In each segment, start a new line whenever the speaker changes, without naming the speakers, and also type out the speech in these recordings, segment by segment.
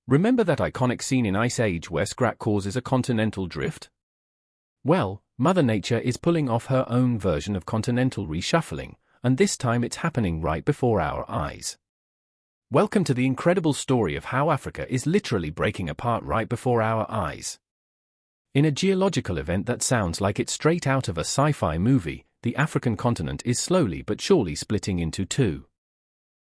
Remember that iconic scene in Ice Age where Scrat causes a continental drift? Well, Mother Nature is pulling off her own version of continental reshuffling, and this time it's happening right before our eyes. Welcome to the incredible story of how Africa is literally breaking apart right before our eyes. In a geological event that sounds like it's straight out of a sci-fi movie, the African continent is slowly but surely splitting into two.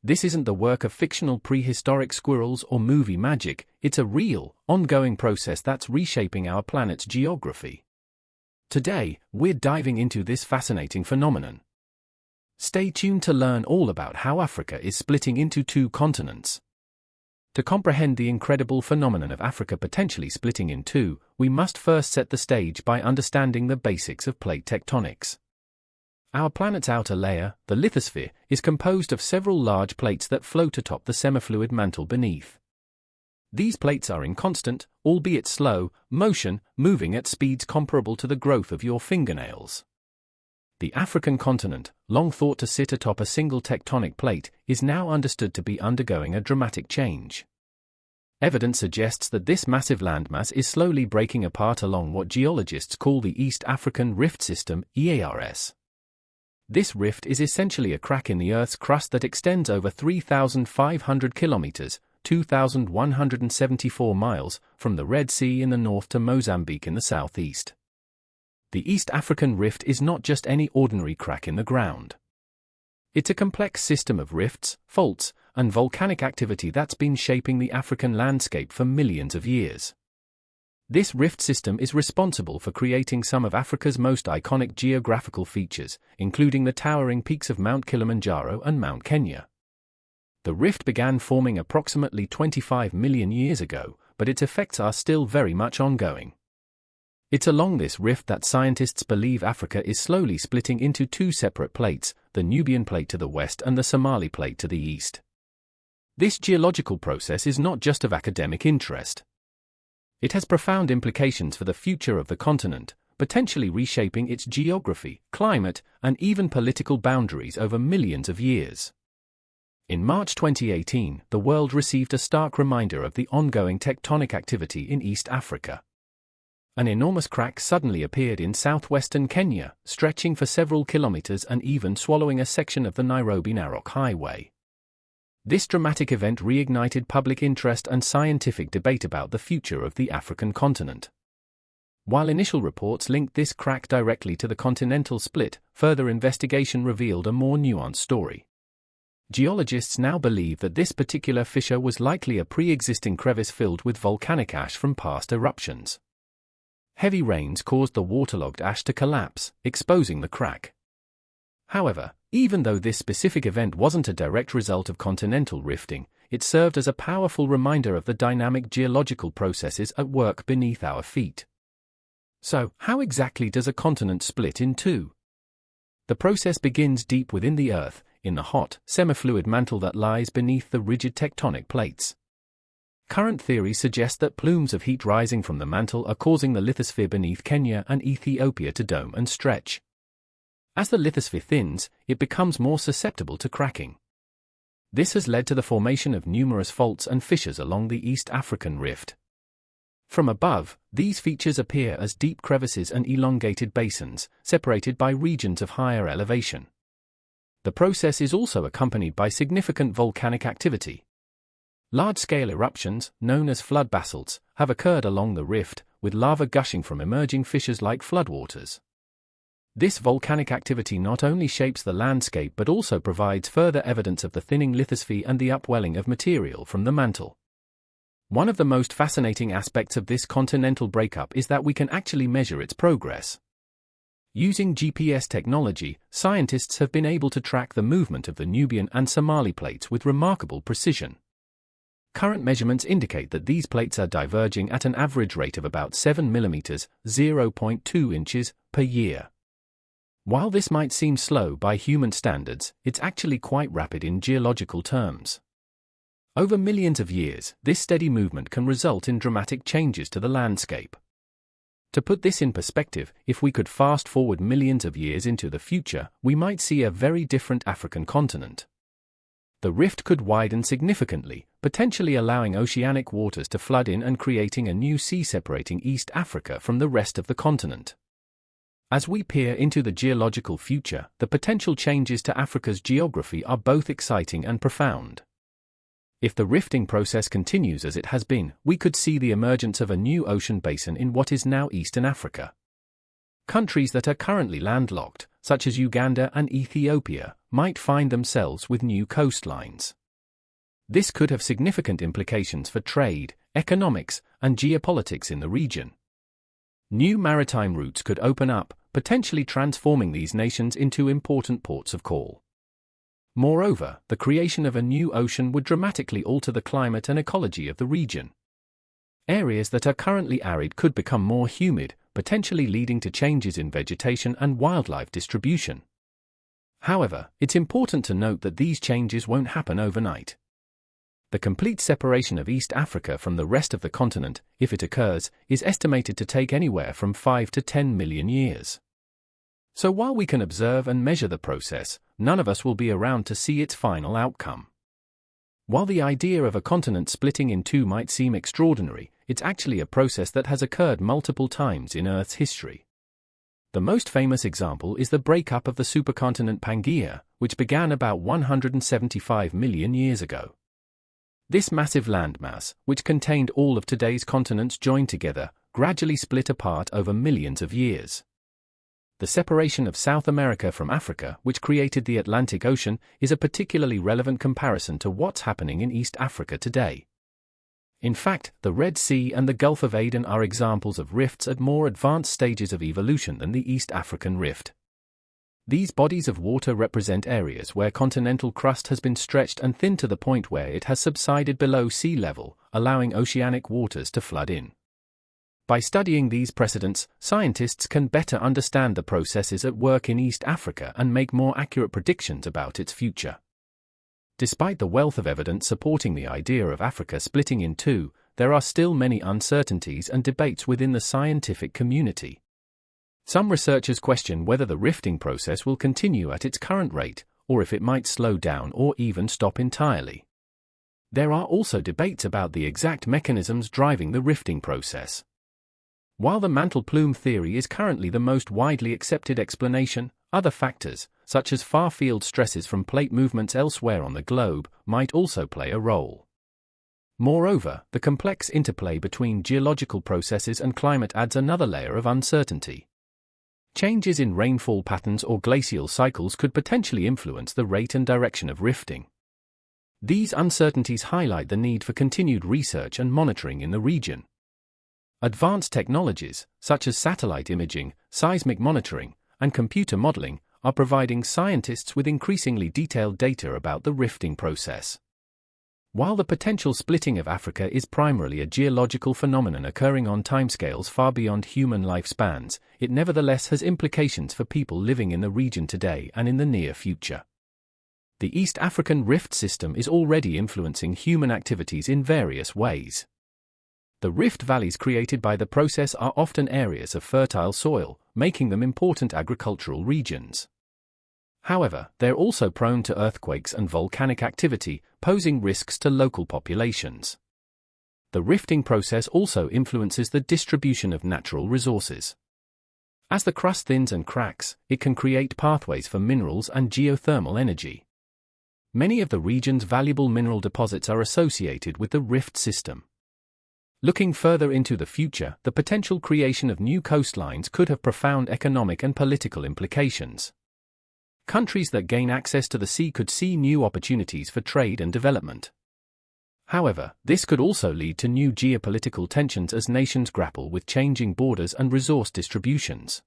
This isn't the work of fictional prehistoric squirrels or movie magic, it's a real, ongoing process that's reshaping our planet's geography. Today, we're diving into this fascinating phenomenon. Stay tuned to learn all about how Africa is splitting into two continents. To comprehend the incredible phenomenon of Africa potentially splitting in two, we must first set the stage by understanding the basics of plate tectonics. Our planet's outer layer, the lithosphere, is composed of several large plates that float atop the semifluid mantle beneath. These plates are in constant, albeit slow, motion, moving at speeds comparable to the growth of your fingernails. The African continent, long thought to sit atop a single tectonic plate, is now understood to be undergoing a dramatic change. Evidence suggests that this massive landmass is slowly breaking apart along what geologists call the East African Rift System, EARS. This rift is essentially a crack in the Earth's crust that extends over 3,500 kilometers, 2,174 miles, from the Red Sea in the north to Mozambique in the southeast. The East African Rift is not just any ordinary crack in the ground. It's a complex system of rifts, faults, and volcanic activity that's been shaping the African landscape for millions of years. This rift system is responsible for creating some of Africa's most iconic geographical features, including the towering peaks of Mount Kilimanjaro and Mount Kenya. The rift began forming approximately 25 million years ago, but its effects are still very much ongoing. It's along this rift that scientists believe Africa is slowly splitting into two separate plates, the Nubian plate to the west and the Somali plate to the east. This geological process is not just of academic interest. It has profound implications for the future of the continent, potentially reshaping its geography, climate, and even political boundaries over millions of years. In March 2018, the world received a stark reminder of the ongoing tectonic activity in East Africa. An enormous crack suddenly appeared in southwestern Kenya, stretching for several kilometers and even swallowing a section of the Nairobi-Narok Highway. This dramatic event reignited public interest and scientific debate about the future of the African continent. While initial reports linked this crack directly to the continental split, further investigation revealed a more nuanced story. Geologists now believe that this particular fissure was likely a pre-existing crevice filled with volcanic ash from past eruptions. Heavy rains caused the waterlogged ash to collapse, exposing the crack. However, even though this specific event wasn't a direct result of continental rifting, it served as a powerful reminder of the dynamic geological processes at work beneath our feet. So, how exactly does a continent split in two? The process begins deep within the Earth, in the hot, semifluid mantle that lies beneath the rigid tectonic plates. Current theories suggest that plumes of heat rising from the mantle are causing the lithosphere beneath Kenya and Ethiopia to dome and stretch. As the lithosphere thins, it becomes more susceptible to cracking. This has led to the formation of numerous faults and fissures along the East African Rift. From above, these features appear as deep crevices and elongated basins, separated by regions of higher elevation. The process is also accompanied by significant volcanic activity. Large-scale eruptions, known as flood basalts, have occurred along the rift, with lava gushing from emerging fissures like floodwaters. This volcanic activity not only shapes the landscape but also provides further evidence of the thinning lithosphere and the upwelling of material from the mantle. One of the most fascinating aspects of this continental breakup is that we can actually measure its progress. Using GPS technology, scientists have been able to track the movement of the Nubian and Somali plates with remarkable precision. Current measurements indicate that these plates are diverging at an average rate of about 7 mm (0.2 inches) per year. While this might seem slow by human standards, it's actually quite rapid in geological terms. Over millions of years, this steady movement can result in dramatic changes to the landscape. To put this in perspective, if we could fast forward millions of years into the future, we might see a very different African continent. The rift could widen significantly, potentially allowing oceanic waters to flood in and creating a new sea separating East Africa from the rest of the continent. As we peer into the geological future, the potential changes to Africa's geography are both exciting and profound. If the rifting process continues as it has been, we could see the emergence of a new ocean basin in what is now Eastern Africa. Countries that are currently landlocked, such as Uganda and Ethiopia, might find themselves with new coastlines. This could have significant implications for trade, economics, and geopolitics in the region. New maritime routes could open up, potentially transforming these nations into important ports of call. Moreover, the creation of a new ocean would dramatically alter the climate and ecology of the region. Areas that are currently arid could become more humid, potentially leading to changes in vegetation and wildlife distribution. However, it's important to note that these changes won't happen overnight. The complete separation of East Africa from the rest of the continent, if it occurs, is estimated to take anywhere from 5 to 10 million years. So while we can observe and measure the process, none of us will be around to see its final outcome. While the idea of a continent splitting in two might seem extraordinary, it's actually a process that has occurred multiple times in Earth's history. The most famous example is the breakup of the supercontinent Pangaea, which began about 175 million years ago. This massive landmass, which contained all of today's continents joined together, gradually split apart over millions of years. The separation of South America from Africa, which created the Atlantic Ocean, is a particularly relevant comparison to what's happening in East Africa today. In fact, the Red Sea and the Gulf of Aden are examples of rifts at more advanced stages of evolution than the East African Rift. These bodies of water represent areas where continental crust has been stretched and thinned to the point where it has subsided below sea level, allowing oceanic waters to flood in. By studying these precedents, scientists can better understand the processes at work in East Africa and make more accurate predictions about its future. Despite the wealth of evidence supporting the idea of Africa splitting in two, there are still many uncertainties and debates within the scientific community. Some researchers question whether the rifting process will continue at its current rate, or if it might slow down or even stop entirely. There are also debates about the exact mechanisms driving the rifting process. While the mantle plume theory is currently the most widely accepted explanation, other factors, such as far-field stresses from plate movements elsewhere on the globe, might also play a role. Moreover, the complex interplay between geological processes and climate adds another layer of uncertainty. Changes in rainfall patterns or glacial cycles could potentially influence the rate and direction of rifting. These uncertainties highlight the need for continued research and monitoring in the region. Advanced technologies, such as satellite imaging, seismic monitoring, and computer modeling, are providing scientists with increasingly detailed data about the rifting process. While the potential splitting of Africa is primarily a geological phenomenon occurring on timescales far beyond human lifespans, it nevertheless has implications for people living in the region today and in the near future. The East African Rift system is already influencing human activities in various ways. The rift valleys created by the process are often areas of fertile soil, making them important agricultural regions. However, they're also prone to earthquakes and volcanic activity, posing risks to local populations. The rifting process also influences the distribution of natural resources. As the crust thins and cracks, it can create pathways for minerals and geothermal energy. Many of the region's valuable mineral deposits are associated with the rift system. Looking further into the future, the potential creation of new coastlines could have profound economic and political implications. Countries that gain access to the sea could see new opportunities for trade and development. However, this could also lead to new geopolitical tensions as nations grapple with changing borders and resource distributions.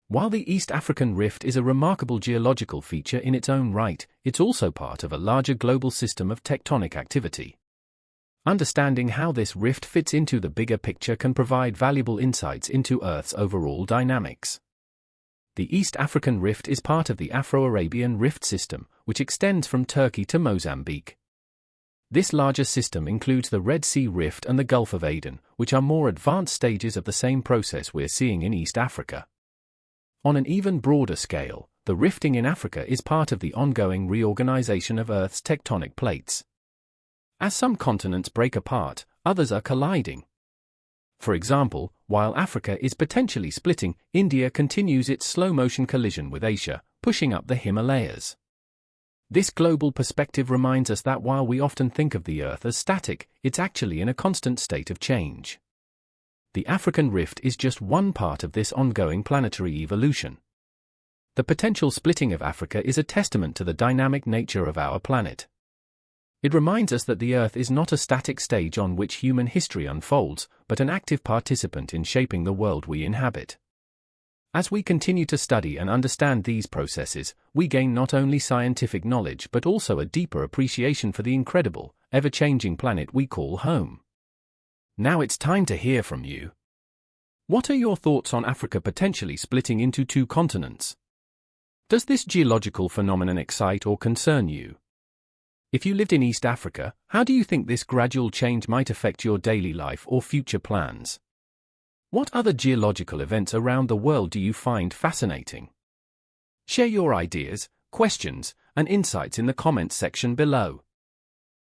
While the East African Rift is a remarkable geological feature in its own right, it's also part of a larger global system of tectonic activity. Understanding how this rift fits into the bigger picture can provide valuable insights into Earth's overall dynamics. The East African Rift is part of the Afro-Arabian Rift system, which extends from Turkey to Mozambique. This larger system includes the Red Sea Rift and the Gulf of Aden, which are more advanced stages of the same process we're seeing in East Africa. On an even broader scale, the The rifting in Africa is part of the ongoing reorganization of Earth's tectonic plates. As some continents break apart, others are colliding. For example, while Africa is potentially splitting, India continues its slow-motion collision with Asia, pushing up the Himalayas. This global perspective reminds us that while we often think of the Earth as static, it's actually in a constant state of change. The African rift is just one part of this ongoing planetary evolution. The potential splitting of Africa is a testament to the dynamic nature of our planet. It reminds us that the Earth is not a static stage on which human history unfolds, but an active participant in shaping the world we inhabit. As we continue to study and understand these processes, we gain not only scientific knowledge but also a deeper appreciation for the incredible, ever-changing planet we call home. Now it's time to hear from you. What are your thoughts on Africa potentially splitting into two continents? Does this geological phenomenon excite or concern you? If you lived in East Africa, how do you think this gradual change might affect your daily life or future plans? What other geological events around the world do you find fascinating? Share your ideas, questions, and insights in the comments section below.